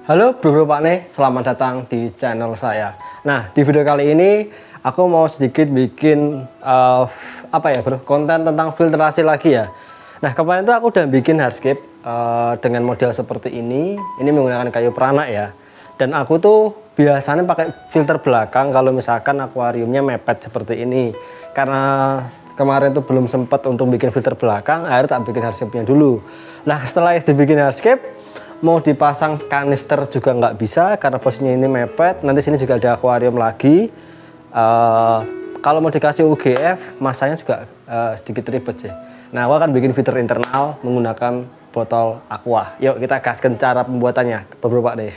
Halo bro Pak nih, selamat datang di channel saya. Nah, di video kali ini aku mau sedikit bikin konten tentang filtrasi lagi ya. Nah, kemarin tuh aku udah bikin hardscape dengan model seperti ini. Ini menggunakan kayu peranak ya. Dan aku tuh biasanya pakai filter belakang kalau misalkan akuariumnya mepet seperti ini. Karena kemarin tuh belum sempat untuk bikin filter belakang, akhirnya tak bikin hardscape-nya dulu. Nah, setelah itu bikin hardscape, mau dipasang kanister juga nggak bisa karena posisinya ini mepet. Nanti sini juga ada akuarium lagi. Kalau mau dikasih UGF, masanya juga sedikit ribet sih. Nah, aku akan bikin filter internal menggunakan botol aqua. Yuk kita gaskan cara pembuatannya. Beberapa deh.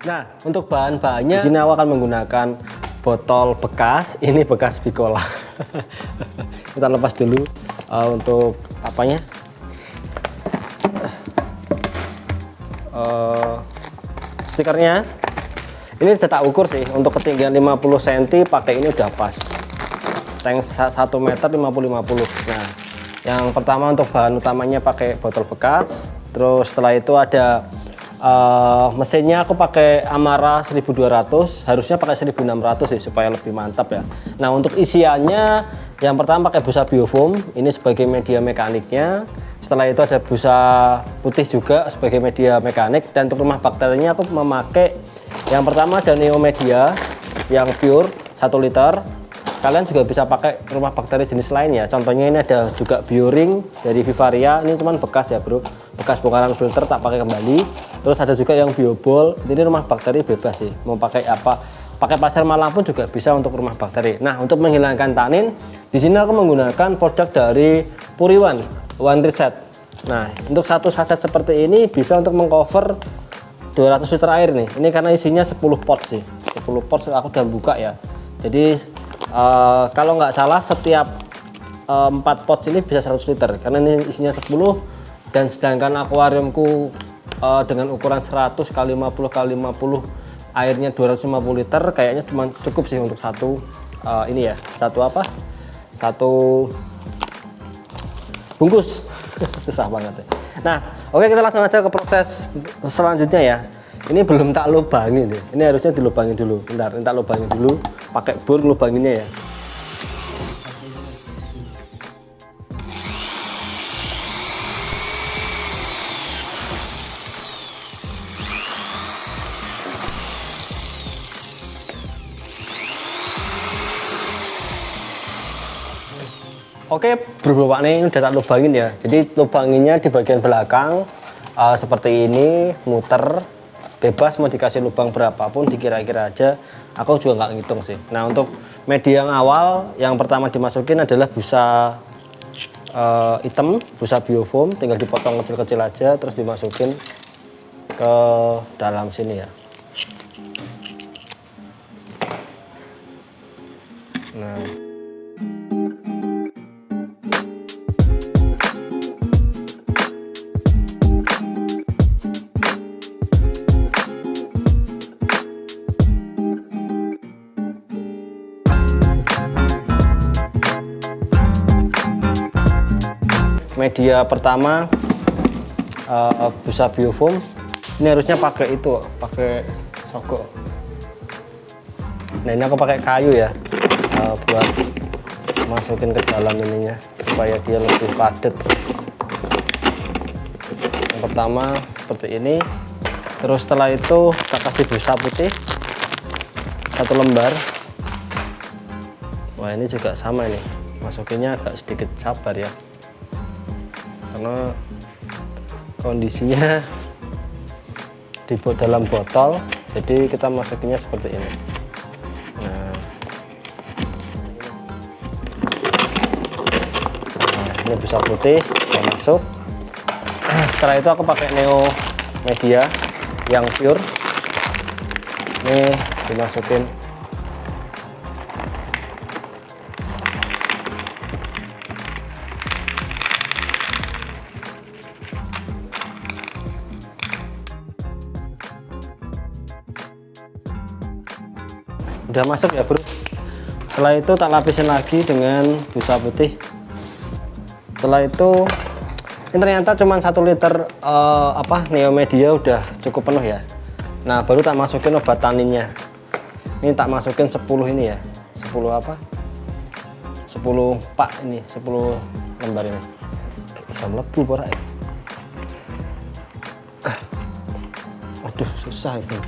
Nah, untuk bahan-bahannya di sini aku akan menggunakan botol bekas. Ini bekas Bicola. Kita lepas dulu untuk apanya? Stikernya. Ini sudah tak ukur sih. Untuk ketinggian 50 cm pakai ini udah pas. Tank 1 meter 50-50. Nah, yang pertama untuk bahan utamanya pakai botol bekas. Terus setelah itu ada mesinnya aku pakai Amara 1200, harusnya pakai 1600 sih supaya lebih mantap ya. Nah, untuk isiannya yang pertama pakai busa biofoam, ini sebagai media mekaniknya. Setelah itu ada busa putih juga sebagai media mekanik. Dan untuk rumah bakterinya aku memakai yang pertama ada Neo Media yang pure 1 liter. Kalian juga bisa pakai rumah bakteri jenis lain ya. Contohnya ini ada juga Bioring dari Vivaria. Ini cuman bekas ya bro, bekas bongkaran filter tak pakai kembali. Terus ada juga yang Biobol. Ini rumah bakteri bebas sih. Mau pakai apa? Pakai pasir malam pun juga bisa untuk rumah bakteri. Nah, untuk menghilangkan tanin, di sini aku menggunakan produk dari Puriwan One Reset. Nah, untuk satu saset seperti ini bisa untuk mengcover 200 liter air nih. Ini karena isinya 10 pot sih. 10 pot aku udah buka ya. Jadi kalau nggak salah setiap 4 pot ini bisa 100 liter karena ini isinya 10, dan sedangkan akuariumku dengan ukuran 100 x 50 x 50 airnya 250 liter kayaknya cuma cukup sih untuk satu satu bungkus. Susah banget ya. Nah, oke, kita langsung aja ke proses selanjutnya ya. Ini belum tak lubangin deh. Ini harusnya dilubangin dulu. Bentar, tak lubangin dulu. Pakai bor lubanginnya ya. Oke, bro Pak nih udah tak lubangin ya. Jadi lubanginnya di bagian belakang seperti ini, muter. Bebas mau dikasih lubang berapapun, dikira-kira aja. Aku juga nggak ngitung sih. Nah, untuk media yang awal yang pertama dimasukin adalah busa hitam, busa biofoam. Tinggal dipotong kecil-kecil aja terus dimasukin ke dalam sini ya. Nah, media pertama busa biofoam. Ini harusnya pakai itu, pakai sogok. Nah, ini aku pakai kayu ya buat masukin ke dalam ininya supaya dia lebih padat. Yang pertama seperti ini. Terus setelah itu kita kasih busa putih 1 lembar. Wah, ini juga sama nih, masukinnya agak sedikit sabar ya, karena kondisinya dibuat dalam botol, jadi kita masukinnya seperti ini. Nah, ini busa putih udah masuk. Setelah itu aku pakai Neo Media yang pure, ini dimasukin. Udah masuk ya bro. Setelah itu tak lapisin lagi dengan busa putih. Setelah itu ini ternyata cuma 1 liter Neo Media udah cukup penuh ya. Nah, baru tak masukin obat taninnya. Ini tak masukin 10 ini ya, 10 pak ini, 10 lembar ini. Bisa melebu borak ya. Aduh, susah itu.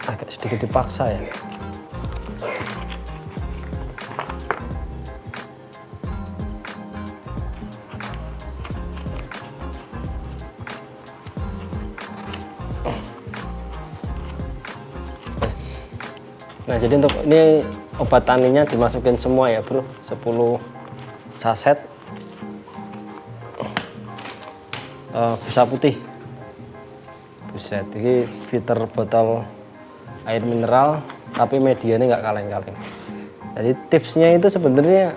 Agak sedikit dipaksa ya. Nah, jadi untuk ini obat taninnya dimasukin semua ya bro, 10 saset. Busa putih, buset, ini filter botol air mineral, tapi medianya nggak kaleng-kaleng. Jadi tipsnya itu sebenarnya,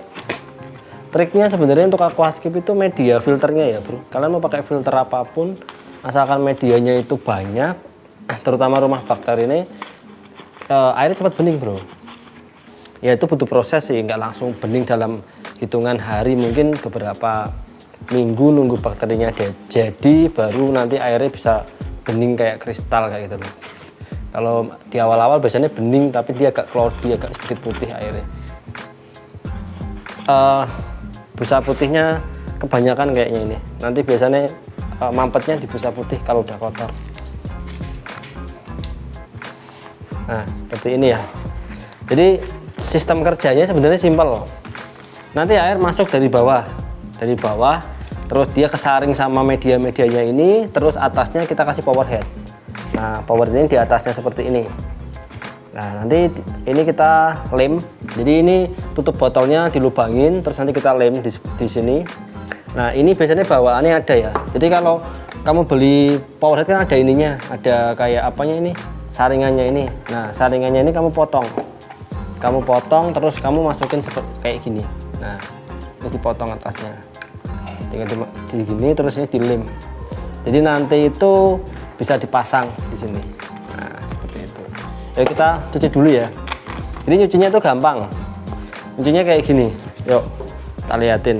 triknya sebenarnya untuk aquascape itu media filternya ya bro. Kalian mau pakai filter apapun, asalkan medianya itu banyak, terutama rumah bakteri ini, airnya cepat bening bro. Ya itu butuh proses sih, nggak langsung bening dalam hitungan hari, mungkin beberapa minggu nunggu bakterinya jadi baru nanti airnya bisa bening kayak kristal kayak gitu loh. Kalau di awal-awal biasanya bening tapi dia agak cloudy, agak sedikit putih airnya. Busa putihnya kebanyakan kayaknya ini. Nanti biasanya mampetnya di busa putih kalau udah kotor. Nah, seperti ini ya. Jadi sistem kerjanya sebenarnya simpel. Nanti air masuk dari bawah, terus dia kesaring sama media-medianya ini, terus atasnya kita kasih power head. Nah, power head ini di atasnya seperti ini. Nah, nanti ini kita lem. Jadi ini tutup botolnya dilubangin, terus nanti kita lem di sini. Nah, ini biasanya bawaannya ada ya. Jadi kalau kamu beli power head kan ada ininya, ada kayak apanya ini, saringannya ini. Nah, saringannya ini kamu potong terus kamu masukin kayak gini. Nah, ini dipotong atasnya, tinggal di gini, terus ini dilem. Jadi nanti itu bisa dipasang di sini. Nah, seperti itu. Yuk kita cuci dulu ya. Jadi nyucinya itu gampang, nyucinya kayak gini. Yuk kita liatin.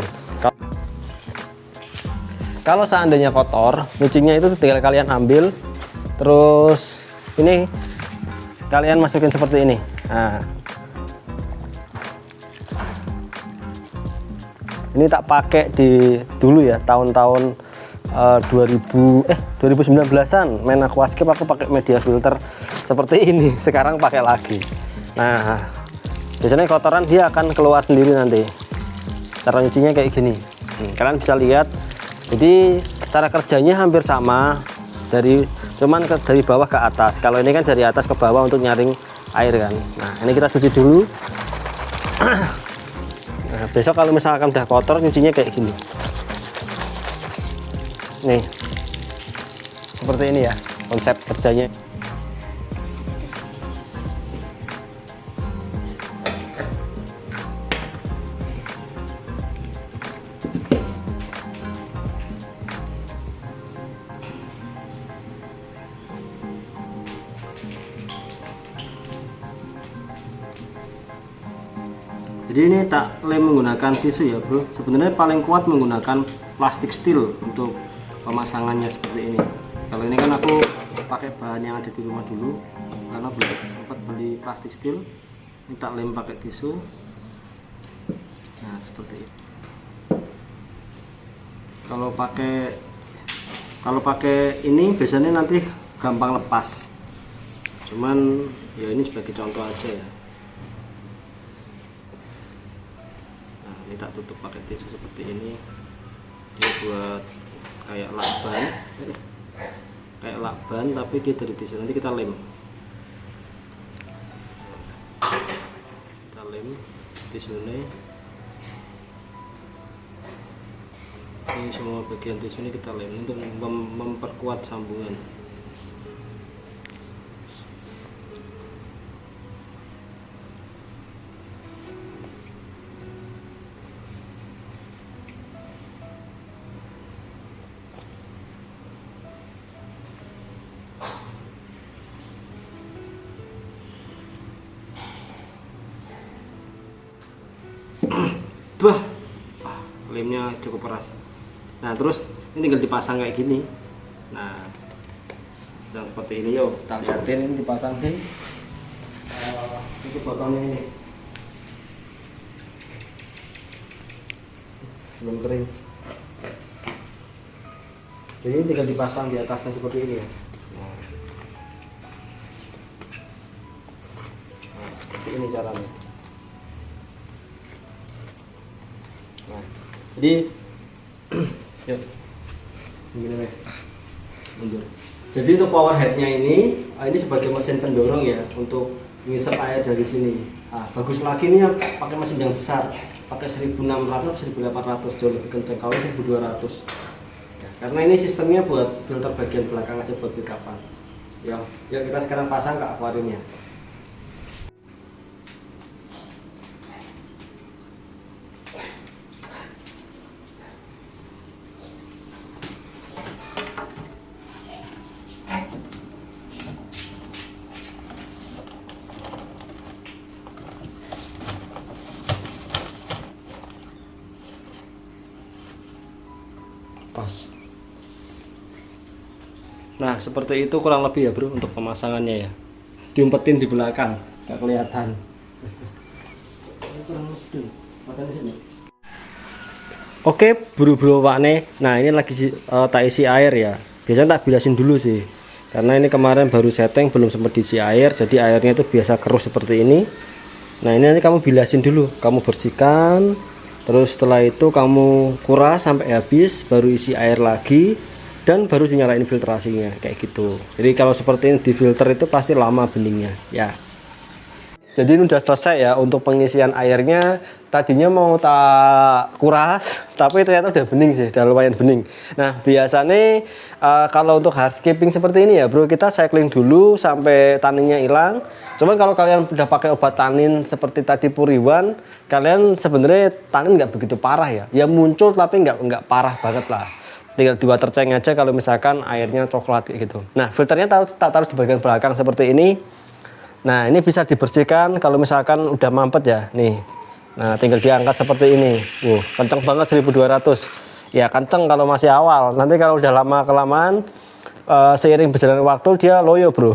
Kalau seandainya kotor, nyucinya itu tinggal kalian ambil, terus ini kalian masukin seperti ini. Nah, ini tak pakai dulu ya, tahun-tahun 2019-an main aquascape aku pakai media filter seperti ini. Sekarang pakai lagi. Nah, biasanya kotoran dia akan keluar sendiri nanti. Cara nyucinya kayak gini. Kalian bisa lihat. Jadi cara kerjanya hampir sama, cuman dari bawah ke atas. Kalau ini kan dari atas ke bawah untuk nyaring air kan. Nah, ini kita cuci dulu. Nah, besok kalau misalkan udah kotor, nyucinya kayak gini. Nih, seperti ini ya konsep kerjanya. Jadi ini tak lem menggunakan tisu ya bro. Sebenarnya paling kuat menggunakan plastik steel untuk pemasangannya seperti ini. Kalau ini kan aku pakai bahan yang ada di rumah dulu, karena belum sempat beli plastik steel. Ini tak lem pakai tisu. Nah, seperti itu. Kalau pakai ini biasanya nanti gampang lepas. Cuman ya ini sebagai contoh aja ya. Nah, ini tak tutup pakai tisu seperti ini. Dia buat kayak lakban, tapi dia dari tisu. Nanti kita lem. Kita lem tisunya. Ini semua bagian tisu ini kita lem untuk memperkuat sambungan. Wah, lemnya cukup keras. Nah, terus ini tinggal dipasang kayak gini. Nah, yang seperti ini yuk kita lihatin, ini dipasang di itu botolnya ini belum kering, jadi ini tinggal dipasang di atasnya seperti ini ya. Nah, seperti ini caranya. Nah, jadi yuk begini nih, mundur. Jadi untuk power headnya ini sebagai mesin pendorong ya, untuk ngisep air dari sini. Nah, bagus lagi nih pakai mesin yang besar, pakai 1600 1800, jauh lebih kenceng. Kalau 1200 ya, karena ini sistemnya buat filter bagian belakang aja, buat pickupan. Yuk kita sekarang pasang ke akuariumnya. Pas. Nah, seperti itu kurang lebih ya bro untuk pemasangannya ya. Diumpetin di belakang, nggak kelihatan. Oke bro Pak nih. Nah, ini lagi tak isi air ya. Biasanya tak bilasin dulu sih, karena ini kemarin baru setting, belum sempat diisi air, jadi airnya itu biasa keruh seperti ini. Nah, ini nanti kamu bilasin dulu, kamu bersihkan. Terus setelah itu kamu kuras sampai habis, baru isi air lagi, dan baru dinyalain filtrasinya kayak gitu. Jadi kalau seperti ini di filter itu pasti lama beningnya ya. Jadi ini udah selesai ya untuk pengisian airnya. Tadinya mau tak kuras, tapi ternyata udah bening sih, udah lumayan bening. Nah, biasanya kalau untuk hardscaping seperti ini ya bro, kita cycling dulu sampai taninnya hilang. Cuman kalau kalian udah pakai obat tanin seperti tadi Puriwan, kalian sebenarnya tanin nggak begitu parah ya. Ya muncul tapi nggak parah banget lah. Tinggal di water tank aja kalau misalkan airnya coklat kayak gitu. Nah, filternya tak taruh di bagian belakang seperti ini. Nah, ini bisa dibersihkan kalau misalkan udah mampet ya. Nih. Nah, tinggal diangkat seperti ini. Kenceng banget 1200. Ya, kenceng kalau masih awal. Nanti kalau udah lama kelamaan seiring berjalannya waktu dia loyo, bro.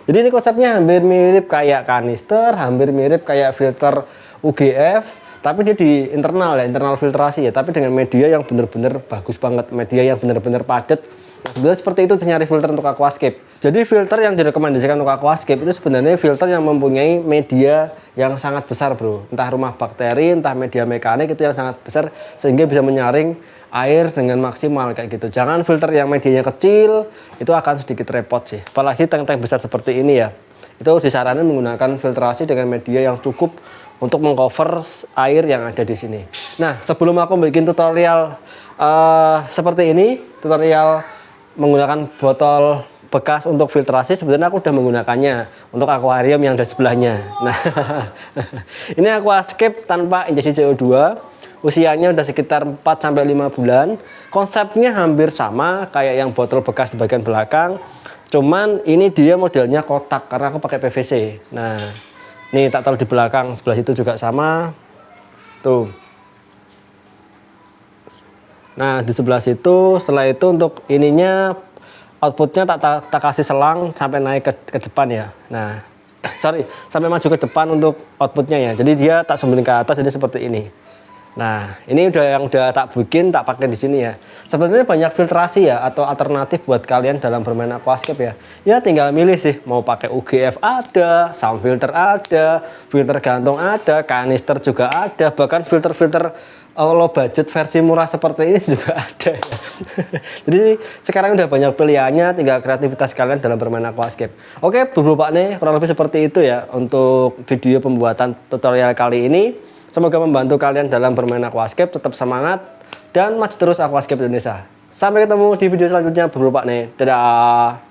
Jadi ini konsepnya hampir mirip kayak kanister, hampir mirip kayak filter UGF, tapi dia di internal ya, internal filtrasi ya, tapi dengan media yang bener-bener bagus banget, media yang bener-bener padat. Nah, sebenarnya seperti itu nyari filter untuk aquascape. Jadi filter yang direkomendasikan untuk aquascape itu sebenarnya filter yang mempunyai media yang sangat besar bro. Entah rumah bakteri, entah media mekanik itu yang sangat besar sehingga bisa menyaring air dengan maksimal kayak gitu. Jangan filter yang medianya kecil, itu akan sedikit repot sih. Apalagi tank-tank besar seperti ini ya. Itu disarankan menggunakan filtrasi dengan media yang cukup untuk mengcover air yang ada di sini. Nah, sebelum aku bikin tutorial seperti ini, tutorial menggunakan botol bekas untuk filtrasi, sebenarnya aku udah menggunakannya untuk akuarium yang di sebelahnya. Nah, ini aquascape tanpa injeksi CO2, usianya udah sekitar 4-5 bulan. Konsepnya hampir sama kayak yang botol bekas di bagian belakang, cuman ini dia modelnya kotak karena aku pakai PVC. Nah, nih tak taruh di belakang, sebelah situ juga sama. Tuh. Nah, di sebelah situ, setelah itu untuk ininya outputnya tak kasih selang sampai naik ke depan ya. Nah, sampai maju ke depan untuk outputnya ya. Jadi dia tak sembunyi ke atas, jadi seperti ini. Nah, ini udah tak bikin, tak pakai di sini ya. Sebenarnya banyak filtrasi ya atau alternatif buat kalian dalam bermain aquascape ya. Ya tinggal milih sih, mau pakai UGF ada, sound filter ada, filter gantung ada, kanister juga ada, bahkan filter-filter low budget versi murah seperti ini juga ada ya. Jadi sekarang udah banyak pilihannya, tinggal kreativitas kalian dalam bermain aquascape. Oke, beberapa nih kurang lebih seperti itu ya untuk video pembuatan tutorial kali ini. Semoga membantu kalian dalam bermain aquascape. Tetap semangat dan maju terus aquascape Indonesia. Sampai ketemu di video selanjutnya, beberapa nih. Dadah.